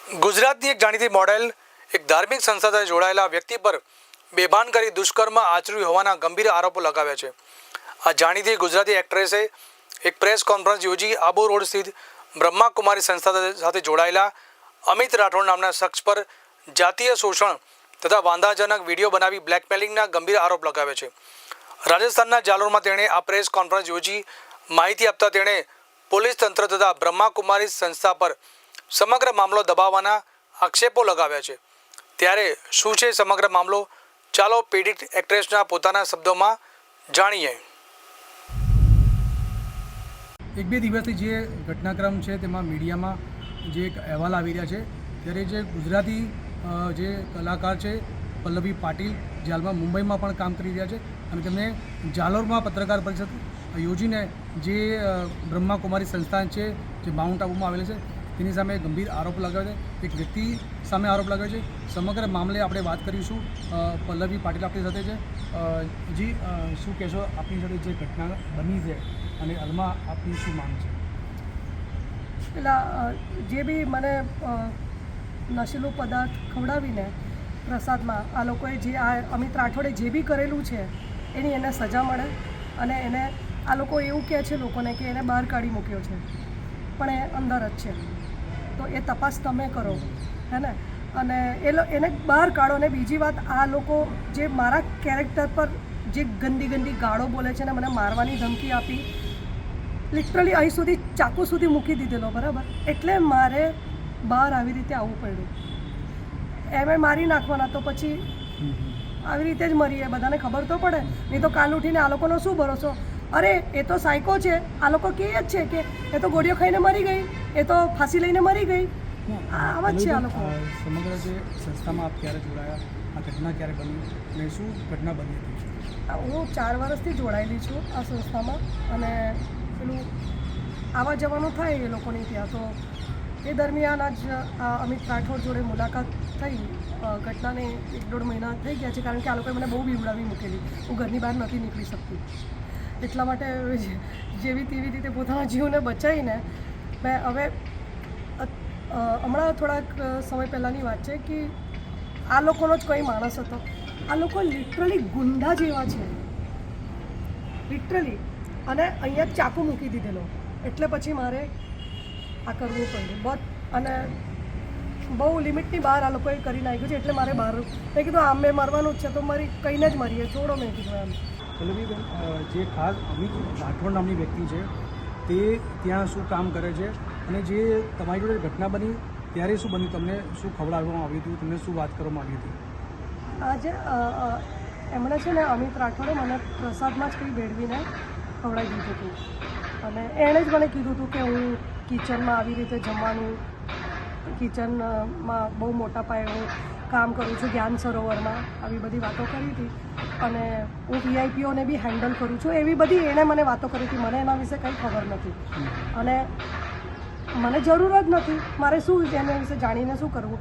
ગુજરાતની એક જાણીતી મોડેલ એક ધાર્મિક સંસ્થા સાથે જોડાયેલા વ્યક્તિ પર બેભાન કરી દુષ્કર્મ આચર્યું હોવાના ગંભીર આરોપો લગાવ્યા છે. આ જાણીતી ગુજરાતી એક્ટ્રેસે એક પ્રેસ કોન્ફરન્સ યોજી આબુ રોડ સ્થિત બ્રહ્માકુમારી સંસ્થા સાથે જોડાયેલા અમિત રાઠોડ નામના શખ્સ પર જાતીય શોષણ તથા વાંધાજનક વિડીયો બનાવી બ્લેકમેલિંગના ગંભીર આરોપ લગાવ્યા છે. રાજસ્થાનના જાલોરમાં તેણે આ પ્રેસ કોન્ફરન્સ યોજી માહિતી આપતા તેણે પોલીસ તંત્ર તથા બ્રહ્માકુમારી સંસ્થા પર સમગ્ર મામલો દબાવવાના આક્ષેપો લગાવ્યા છે. ત્યારે શું છે સમગ્ર મામલો, ચાલો પીડિત એક્ટ્રેસના પોતાના શબ્દોમાં જાણીએ. એક બે દિવસથી જે ઘટનાક્રમ છે તેમાં મીડિયામાં જે એક અહેવાલ આવી રહ્યા છે, ત્યારે જે ગુજરાતી જે કલાકાર છે પલ્લવી પાટીલ જે મુંબઈમાં પણ કામ કરી રહ્યા છે અને તેમને જાલોરમાં પત્રકાર પરિષદ યોજીને જે બ્રહ્માકુમારી સંસ્થાન છે જે માઉન્ટ આબુમાં આવેલી છે તેની સામે ગંભીર આરોપ લગાવ્યો છે. એક વ્યક્તિ સામે આરોપ લગાવ્યો છે. સમગ્ર મામલે આપણે વાત કરીશું. પલ્લવી પાટીલ આપણી સાથે છે. જી, શું કહેશો આપની સાથે જે ઘટના બની છે અને હાલમાં આપની શું માંગ છે? પેલા જે બી મને નશીલો પદાર્થ ખવડાવીને પ્રસાદમાં આ લોકોએ જે આ અમિત રાઠોડે જે બી કરેલું છે એની એને સજા મળે અને એને આ લોકો એવું કહે છે લોકોને કે એને બહાર કાઢી મૂક્યો છે, પણ એ અંદર જ છે. તો એ તપાસ તમે કરો, હે ને? અને એને બહાર કાઢો. અને બીજી વાત, આ લોકો જે મારા કેરેક્ટર પર જે ગંદી ગંદી ગાળો બોલે છે ને મને મારવાની ધમકી આપી, લિટરલી અહીં સુધી ચાકુ સુધી મૂકી દીધેલો, બરાબર? એટલે મારે બહાર આવી રીતે આવવું પડ્યું. એમ મારી નાખવાના તો પછી આવી રીતે જ મરીએ, બધાને ખબર તો પડે. નહીં તો કાલ ઉઠીને આ લોકોનો શું ભરોસો? અરે એ તો સાયકો છે, આ લોકો કહે જ છે કે એ તો ગોળીઓ ખાઈને મરી ગઈ, એ તો ફાંસી લઈને મરી ગઈ. આવા જ છે આ લોકો. સમગ્ર જે સંસ્થામાં આપ ક્યારે જોડાયા, આ ઘટના ક્યારે બની અને શું ઘટના બની હતી? હું 4 વર્ષથી જોડાયેલી છું આ સંસ્થામાં અને પેલું આવવા જવાનું થાય એ લોકોની ત્યાં. તો એ દરમિયાન જ અમિત રાઠોડ જોડે મુલાકાત થઈ. ઘટનાને 1-1.5 મહિના થઈ ગયા છે, કારણ કે આ લોકોએ મને બહુ બીવડાવી મૂકેલી. હું ઘરની બહાર નથી નીકળી શકતી. એટલા માટે જેવી તેવી રીતે પોતાના જીવને બચાવીને મેં હવે હમણાં થોડાક સમય પહેલાંની વાત છે કે આ લોકોનો જ કોઈ માણસ હતો. આ લોકો લિટરલી ગુંડા જેવા છે, લિટરલી. અને અહીંયા ચાકુ મૂકી દીધેલો, એટલે પછી મારે આ કરવું પડ્યું. બટ અને બહુ લિમિટની બહાર આ લોકોએ કરી નાખ્યું છે, એટલે મારે બહાર મેં કીધું આમ મેં મરવાનું જ છે તો કહીને જ મરીએ, છોડો, મેં કીધું એમ. પલ્લવીબેન, જે ખાસ અમિત રાઠોડ નામની વ્યક્તિ છે તે ત્યાં શું કામ કરે છે અને જે તમારી જોડે ઘટના બની ત્યારે શું બન્યું? તમને શું ખવડાવવામાં આવ્યું હતું? તમને શું વાત કરવામાં આવી હતી? આજે એમણે છે ને અમિત રાઠોડે મને પ્રસાદમાં જ કંઈ ભેળવીને ખવડાવી દીધું હતું અને એણે જ મને કીધું હતું કે હું કિચનમાં આવી રીતે જમવાનું, કિચનમાં બહુ મોટા પાયે હું કામ કરું છું, જ્ઞાન સરોવરમાં, આવી બધી વાતો કરી હતી. અને હું વીઆઈપીઓને બી હેન્ડલ કરું છું, એવી બધી એણે મને વાતો કરી હતી. મને એના વિશે કંઈ ખબર નથી અને મને જરૂર જ નથી. મારે શું એના વિશે જાણીને શું કરવું?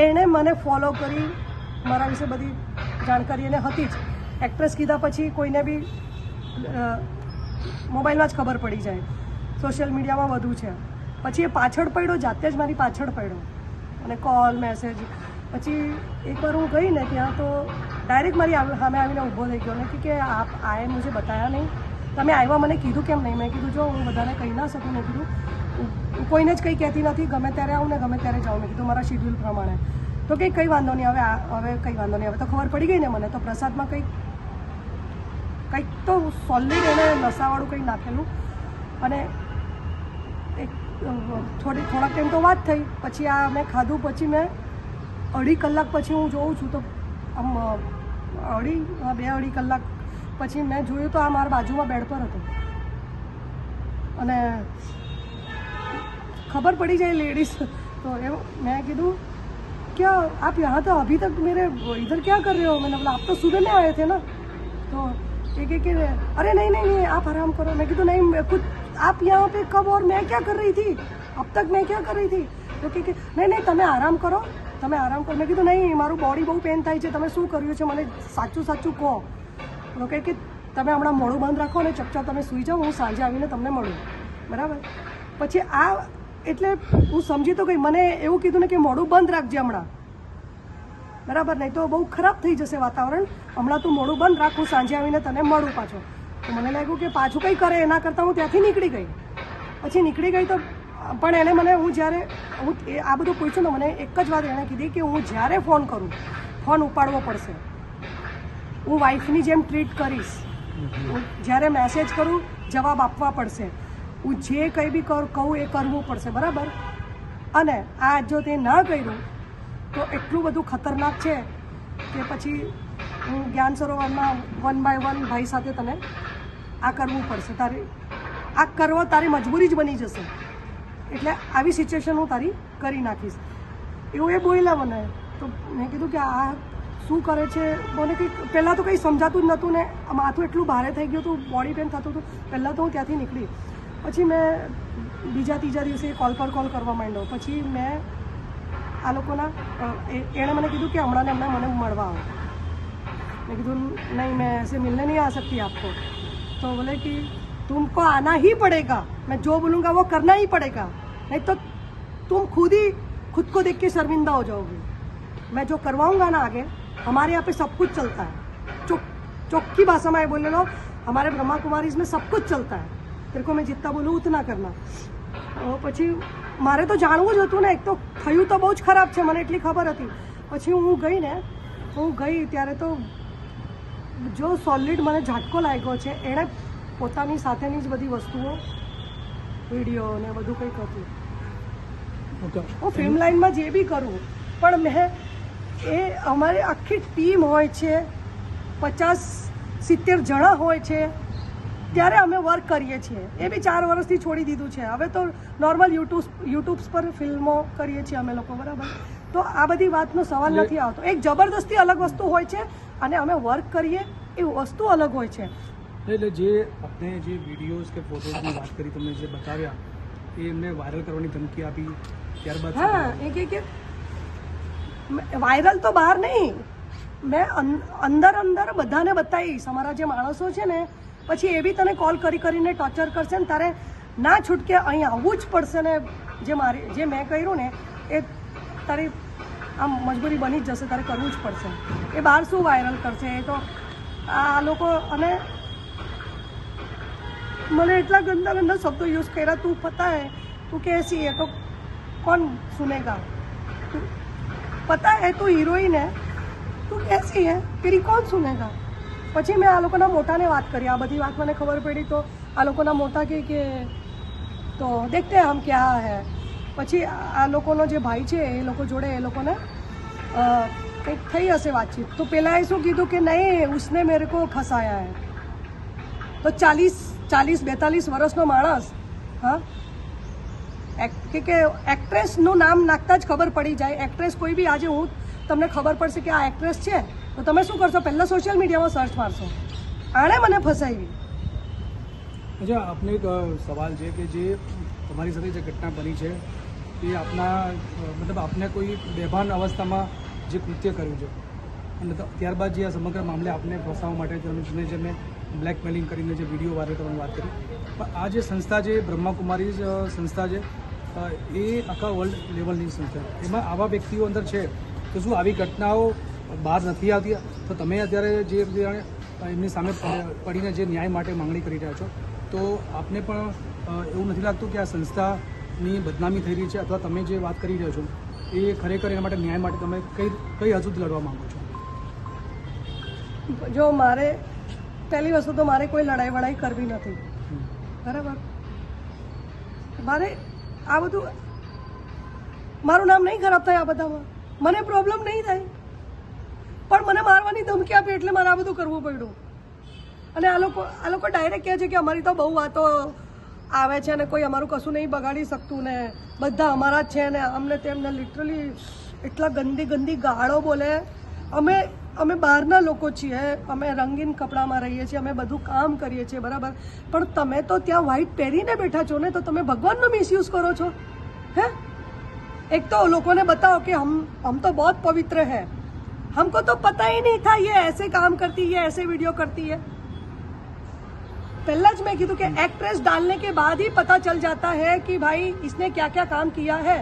એણે મને ફોલો કરી, મારા વિશે બધી જાણકારી એને હતી જ. એક્ટ્રેસ કીધા પછી કોઈને બી મોબાઈલમાં જ ખબર પડી જાય, સોશિયલ મીડિયામાં વધુ છે. પછી એ પાછળ પડ્યો, જાતે જ મારી પાછળ પડ્યો અને કોલ, મેસેજ. પછી એકવાર હું ગઈ ને ત્યાં તો ડાયરેક્ટ મારી સામે આવીને ઊભો થઈ ગયો ને કે આપ આએ મુझे બતાયા નહીં, તમે આવ્યા મને કીધું કેમ નહીં? મેં કીધું જો હું બધાને કહી ના શકું. મેં કીધું હું કોઈને જ કંઈ કહેતી નથી, ગમે ત્યારે આવું ને ગમે ત્યારે જાઉં. મેં કીધું મારા શિડ્યુલ પ્રમાણે. તો કંઈ વાંધો નહીં, હવે કંઈ વાંધો નહીં. હવે તો ખબર પડી ગઈ ને મને. તો પ્રસાદમાં કંઈક તો સોલિડ એને નશાવાળું કંઈ નાખેલું. અને એક થોડાક ટાઈમ તો વાત થઈ. પછી આ મેં ખાધું, પછી મેં 2.5 કલાક પછી હું જોઉં છું તો આમ 2-2.5 કલાક પછી મેં જોયું તો આ મારા બાજુમાં બેડ પર હતો. અને ખબર પડી જાય લેડીઝ તો એ મેં કીધું क्या आप यहाँ तो अभी तक मेरे इधर क्या कर रहे हो? मैंने बोला आप तो सुबह में आए थे ना. तो एक अरे नहीं नहीं नहीं आप आराम करो. मैं कहा नहीं कुछ आप यहाँ पे कब और मैं क्या कर रही थी, अब तक मैं क्या कर रही थी? तो કે નહીં નહીં તમે આરામ કરો, તમે આરામ કરો. મેં કીધું નહીં, મારું બોડી બહુ પેન થાય છે, તમે શું કર્યું છે મને સાચું સાચું કહો. તો કે તમે હમણાં મોડું બંધ રાખો ને ચપચાપ તમે સૂઈ જાઓ, હું સાંજે આવીને તમને મળું, બરાબર? પછી આ એટલે હું સમજી તો ગઈ. મને એવું કીધું ને કે મોઢું બંધ રાખજે હમણાં, બરાબર, નહીં તો બહુ ખરાબ થઈ જશે વાતાવરણ. હમણાં તું મોઢું બંધ રાખ, હું સાંજે આવીને તને મળું પાછો. તો મને લાગ્યું કે પાછું કંઈ કરે એના કરતાં હું ત્યાંથી નીકળી ગઈ. પછી નીકળી ગઈ તો પણ એને મને હું જ્યારે હું આ બધું પૂછ્યું ને, મને એક જ વાત એણે કીધી કે હું જ્યારે ફોન કરું, ફોન ઉપાડવો પડશે. હું વાઈફની જેમ ટ્રીટ કરીશ. હું જ્યારે મેસેજ કરું જવાબ આપવા પડશે. હું જે કંઈ બી કહું એ કરવું પડશે, બરાબર. અને આ જો તે ના કર્યું તો એટલું બધું ખતરનાક છે કે પછી હું જ્ઞાન સરોવરમાં 1 by 1 ભાઈ સાથે તને આ કરવું પડશે. આ કરવો તારી મજબૂરી જ બની જશે. એટલે આવી સિચ્યુએશન હું તારી કરી નાખીશ, એવું એ બોલ્યા મને. તો મેં કીધું કે આ શું કરે છે. મને કંઈક પહેલાં તો કંઈ સમજાતું જ નહોતું ને માથું એટલું ભારે થઈ ગયું હતું, બોડી પેન થતું હતું. પહેલાં તો હું ત્યાંથી નીકળી. પછી મેં બીજા ત્રીજા દિવસે કોલ પર કોલ કરવા માંડ્યો. પછી મેં આ લોકોના એણે મને કીધું કે હમણાં ને હમણાં મને મળવા આવો. મેં કીધું નહીં, મેં ऐसे मिलने नहीं आ सकती आपको. तो बोले कि तुमको आना ही पड़ेगा, मैं जो बोलूँगा वो करना ही पड़ेगा, नहीं तो तुम खुद को देख के शर्मिंदा हो जाओगे. मैं जो करवाऊँगा ना आगे, हमारे यहाँ पे सब कुछ चलता है. चौकी भाषा में बोले लो, हमारे ब्रह्मा कुमारी में सब कुछ चलता है. तेरे को मैं जितना बोलूँ उतना करना. પછી મારે તો જાણવું જ હતું ને. એક તો થયું તો બહુ જ ખરાબ છે, મને એટલી ખબર હતી. પછી હું ગઈ ત્યારે તો જો સોલિડ મને ઝાટકો લાગ્યો છે. એણે પોતાની સાથેની જ બધી વસ્તુઓ, વિડીયો ને બધું કંઈક હતું. હું ફિલ્મ લાઇનમાં જે બી કરું, પણ મેં એ અમારી આખી ટીમ હોય છે, 50-70 જણા હોય છે, ત્યારે અમે વર્ક કરીએ છીએ. એ બી 4 વર્ષથી છોડી દીધું છે. હવે તો નોર્મલ યુટ્યુબ્સ પર ફિલ્મો કરીએ છીએ અમે લોકો, બરાબર. તો આ બધી વાતનો સવાલ નથી આવતો. એક જબરદસ્તી અલગ વસ્તુ હોય છે અને અમે વર્ક કરીએ એ વસ્તુ અલગ હોય છે. એટલે જે આપણે જે વિડીયોઝ કે ફોટોઝની વાત કરી, તમને જે બતાવ્યા એ એમને વાયરલ કરવાની ધમકી આપી, ત્યારબાદ હા, એ કે વાયરલ તો બહાર નહીં, મેં અંદર બધાને બતાવીશ. અમારા જે માણસો છે ને, પછી એ બી તને કોલ કરીને ટોર્ચર કરશે ને તારે ના છૂટકે અહીં આવવું જ પડશે ને. જે મેં કર્યું ને એ તારી આમ મજબૂરી બની જ જશે, તારે કરવું જ પડશે. એ બહાર શું વાયરલ કરશે, એ તો આ લોકો. અને મને એટલા ગંદા શબ્દો યુઝ કર્યા. તું પતા હૈ, તું कैसी है तो कौन सुनेगा, पता है तू हीरोइन है, તું कैसी है तेरी कौन सुनेगा. પછી મેં આ લોકોના મોટાને વાત કરી. આ બધી વાત મને ખબર પડી તો આ લોકોના મોટા કે તો દેખતે હમ ક્યાં હે. પછી આ લોકોનો જે ભાઈ છે એ લોકો જોડે એ લોકોને કંઈક થઈ હશે વાતચીત. તો પહેલાં એ શું કીધું કે નહીં, ઉસને મેરે કો ફસાયા હે. તો 40-42 વર્ષનો માણસ, હા, કે એક્ટ્રેસનું નામ નાખતા જ ખબર પડી જાય. એક્ટ્રેસ કોઈ બી આજે હું તમને ખબર પડશે કે આ એક્ટ્રેસ છે તો તમે શું કરશો, પહેલાં સોશિયલ મીડિયામાં સર્ચ મારશો. આણે મને ફસાવી. અચ્છા, આપને એક સવાલ છે કે જે તમારી સાથે જે ઘટના બની છે એ આપના મતલબ આપને કોઈ બેભાન અવસ્થામાં જે કૃત્ય કર્યું છે અને ત્યારબાદ જે આ સમગ્ર મામલે આપને ફસાવવા માટે તમે જે મેં બ્લેકમેલિંગ કરીને જે વિડીયો વાયરલ કરવાની વાત કરી, પણ આ જે સંસ્થા છે બ્રહ્માકુમારી સંસ્થા છે એ આખા વર્લ્ડ લેવલની સંસ્થા, એમાં આવા વ્યક્તિઓ અંદર છે તો શું આવી ઘટનાઓ બહાર નથી આવતી? તો તમે અત્યારે જે એમની સામે પડીને જે ન્યાય માટે માંગણી કરી રહ્યા છો, તો આપને પણ એવું નથી લાગતું કે આ સંસ્થાની બદનામી થઈ રહી છે, અથવા તમે જે વાત કરી રહ્યા છો એ ખરેખર એના માટે ન્યાય માટે તમે કઈ હદ સુધી લડવા માંગો છો? જો મારે પહેલી વસ્તુ તો મારે કોઈ લડાઈ વડાઈ કરવી નથી, બરાબર. મારે આ બધું મારું નામ નહીં ખરાબ થાય આ બધામાં, મને પ્રોબ્લેમ નહીં થાય, પણ મને મારવાની ધમકી આપી એટલે મારે આ બધું કરવું પડ્યું. અને આ લોકો ડાયરેક્ટ કહે છે કે અમારી તો બહુ વાતો આવે છે ને કોઈ અમારું કશું નહીં બગાડી શકતું ને બધા અમારા જ છે ને અમને તેમને લિટરલી એટલા ગંદી ગાળો બોલે. અમે બહારના લોકો છીએ, અમે રંગીન કપડામાં રહીએ છીએ, અમે બધું કામ કરીએ છીએ, બરાબર. પણ તમે તો ત્યાં વ્હાઈટ પહેરીને બેઠા છો ને, તો તમે ભગવાનનો મિસયુઝ કરો છો. હે, एक तो लोगों ने बताओ कि हम तो बहुत पवित्र है, हमको तो पता ही नहीं था ये ऐसे काम करती है, ऐसे वीडियो करती है. पहला ज मैं कीधु कि एक्ट्रेस डालने के बाद ही पता चल जाता है कि भाई इसने क्या क्या काम किया है।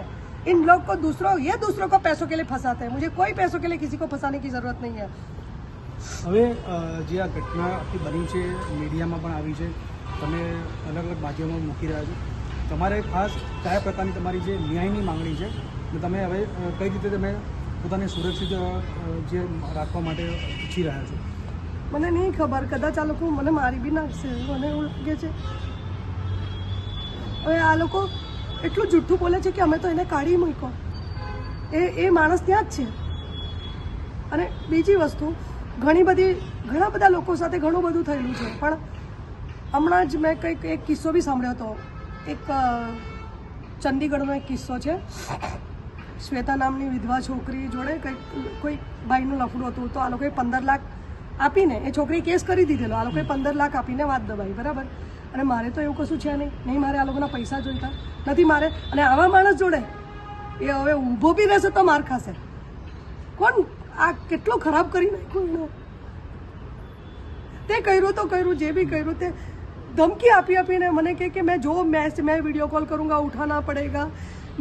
इन लोग को दूसरों को पैसों के लिए फंसाते हैं। मुझे कोई पैसों के लिए किसी को फंसाने की जरूरत नहीं है। હવે જે આ ઘટના આખી બની છે મીડિયામાં પણ આવી છે, તમે અલગ અલગ માધ્યમો મૂકી રહ્યા છો, તમારે ખાસ કયા પ્રકારની તમારી જે ન્યાયની માંગણી છે અને તમે હવે કઈ રીતે તમે પોતાને સુરક્ષિત જે રાખવા માટે ઈચ્છી રહ્યા છો? મને નહીં ખબર, કદાચ આ લોકો મને મારી બી નાખશે, મને એવું લાગે છે। હવે આ લોકો એટલું જૂઠું બોલે છે કે અમે તો એને કાઢી મૂક્યો, એ માણસ ત્યાં જ છે। અને બીજી વસ્તુ, ઘણા બધા લોકો સાથે ઘણું બધું થયેલું છે, પણ હમણાં જ મેં કંઈક એક કિસ્સો બી સાંભળ્યો હતો। એક ચંદીગઢનો એક કિસ્સો છે, શ્વેતા નામની વિધવા છોકરી જોડે કંઈક કોઈ ભાઈનું લફડું હતું, તો આ લોકોએ 15 લાખ આપીને એ છોકરી કેસ કરી દીધેલો, આ લોકોએ 15 લાખ આપીને વાત દબાઈ, બરાબર। અને મારે તો એવું કશું છે નહીં, મારે આ લોકોના પૈસા જોઈતા નથી મારે। અને આવા માણસ જોડે એ હવે ઊભો બી રહેશે તો માર ખાશે। કોણ આ કેટલો ખરાબ કરી નાખ્યું એને? તે કર્યું તો કર્યું, જે भी કર્યું તે धमकी આપીને મને કહે કે मैं वीडियो कॉल करूँगा उठाना पड़ेगा,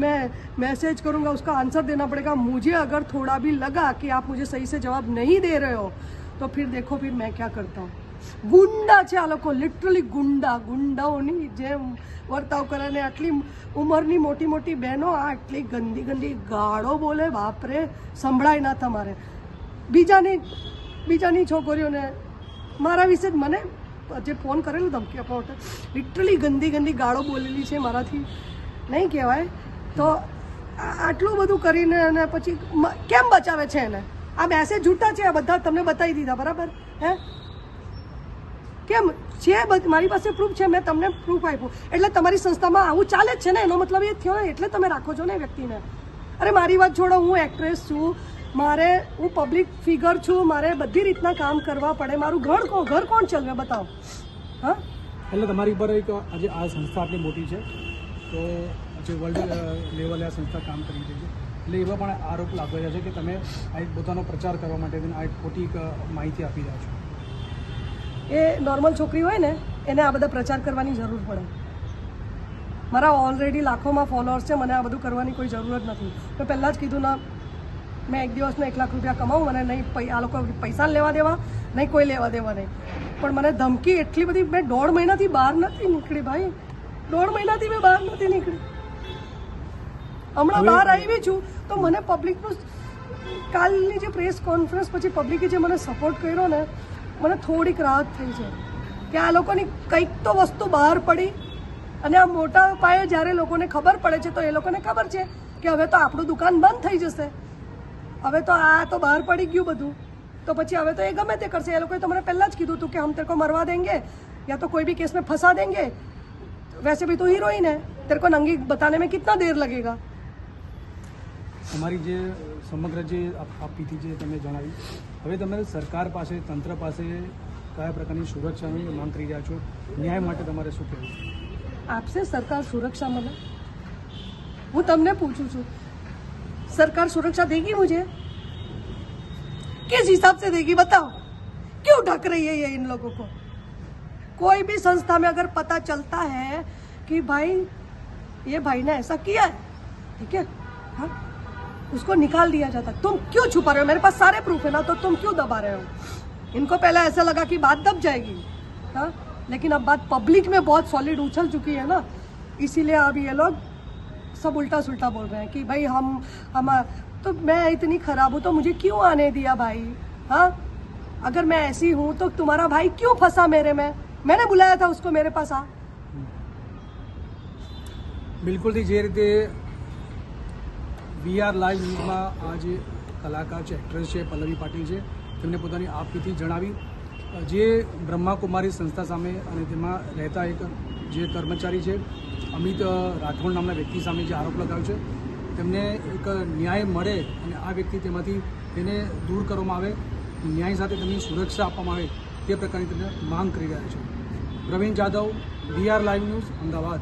मैं मैसेज करूँगा उसका आंसर देना पड़ेगा। मुझे अगर थोड़ा भी लगा कि आप मुझे सही से जवाब नहीं दे रहे हो तो फिर देखो फिर मैं क्या करता हूँ। ગુંડા છે આ લોકો, લિટરલી ગુંડાઓની જેમ વર્તાવ કરે ને આટલી ઉંમરની મોટી મોટી બહેનો આ આટલી ગંદી ગાળો બોલે, બાપરે, સંભળાય ના તમારે। બીજાની છોકરીઓને મારા વિશે જ મને જે ફોન કરેલું ધમકી આપવા માટે, લિટરલી ગંદી ગાળો બોલેલી છે, મારાથી નહીં કહેવાય। તો આટલું બધું કરીને અને પછી કેમ બચાવે છે એને? આ મેસેજ જૂઠા છે, આ બધા તમને બતાવી દીધા, બરાબર? હે કેમ છે? મારી પાસે પ્રૂફ છે, મેં તમને પ્રૂફ આપ્યું, એટલે તમારી સંસ્થામાં આવું ચાલે જ છે ને, એનો મતલબ એ થયો ને, એટલે તમે રાખો છો ને વ્યક્તિને। અરે મારી વાત છોડો, હું એક્ટ્રેસ છું, હું પબ્લિક ફિગર છું, મારે બધી રીતના કામ કરવા પડે, મારું ઘર કોણ ચલાવે બતાવો? હા, એટલે તમારી પર એક આજે આ સંસ્થા આટલી મોટી છે, તો જે વર્લ્ડ લેવલે આ સંસ્થા કામ કરી રહી છે, એટલે એવા પણ આરોપ લાગી રહ્યા છે કે તમે આ એક પોતાનો પ્રચાર કરવા માટે આ એક ખોટી માહિતી આપી રહ્યા છો। એ નોર્મલ છોકરી હોય ને એને આ બધા પ્રચાર કરવાની જરૂર પડે। મારા ઓલરેડી લાખોમાં ફોલોઅર્સ છે, મને આ બધું કરવાની કોઈ જરૂર જ નથી। મેં પહેલાં જ કીધું ના, મેં એક દિવસમાં 1 લાખ રૂપિયા કમાવું, મને નહીં આ લોકો પૈસા લેવા દેવા, નહીં કોઈ લેવા દેવા નહીં, પણ મને ધમકી એટલી બધી, મેં 1.5 મહિનાથી બહાર નથી નીકળી ભાઈ, 1.5 મહિનાથી મેં બહાર નથી નીકળી। હમણાં બહાર આવી છું તો મને પબ્લિકનું કાલની જે પ્રેસ કોન્ફરન્સ પછી પબ્લિકે જે મને સપોર્ટ કર્યો ને, મને થોડીક રાહત થઈ છે કે આ લોકોની કંઈક તો વસ્તુ બહાર પડી। અને આ મોટા પાયે જ્યારે લોકોને ખબર પડે છે તો એ લોકોને ખબર છે કે હવે તો આપણું દુકાન બંધ થઈ જશે, હવે તો આ તો બહાર પડી ગયું બધું, તો પછી હવે તો એ ગમે તે કરશે। એ લોકોએ તો મને પહેલાં જ કીધું હતું કે હમ તેરે को मरवा देंगे या तो कोई भी केस में फंसा देंगे, वैसे भी तो हीरोइन है, तेरे को नंगी बताने में कितना देर लगेगा। તમારી જે સમગ્ર જે આપીથી જે તમે જણાવી, હવે તમે સરકાર પાસે, તંત્ર પાસે કયા પ્રકારની સુરક્ષાની માંગ કરી રહ્યા છો? ન્યાય માટે તમારે શું કહેવું? આપશે સરકાર સુરક્ષા મને? હું તમને પૂછું છું, सरकार सुरक्षा देगी मुझे? किस हिसाब से देगी बताओ? क्यों ढक रही है ये इन लोगों को? कोई भी संस्था में अगर पता चलता है कि भाई ये भाई ने ऐसा किया है, ठीक है, हाँ, उसको निकाल दिया जाता। तुम क्यों छुपा रहे हो? मेरे पास सारे प्रूफ है ना, तो तुम क्यों दबा रहे हो? इनको पहले ऐसा लगा कि बात दब जाएगी, हाँ, लेकिन अब बात पब्लिक में बहुत सॉलिड उछल चुकी है ना, इसीलिए अब ये लोग सब उल्टा सुल्टा बोल रहे हैं कि भाई हम तो मैं इतनी खराब हूँ तो मुझे क्यों आने दिया भाई? हाँ, अगर मैं ऐसी हूँ तो तुम्हारा भाई क्यों फंसा मेरे में? मैंने बुलाया था उसको मेरे पास आ। બિલકુલથી જે રીતે VR લાઈવ ન્યૂઝમાં આ જે કલાકાર છે, એક્ટ્રેસ છે પલ્લવી પાટીલ છે, તેમને પોતાની આપવીથી જણાવી જે બ્રહ્માકુમારી સંસ્થા સામે અને તેમાં રહેતા એક જે કર્મચારી છે અમિત રાઠોડ નામના વ્યક્તિ સામે જે આરોપ લગાવ્યો છે, તેમને એક ન્યાય મળે અને આ વ્યક્તિ તેમાંથી તેને દૂર કરવામાં આવે, ન્યાય સાથે તેમની સુરક્ષા આપવામાં આવે તે પ્રકારની તેમને માંગ કરી રહ્યા છે। Pravin Jadav, VR live news, Ahmedabad.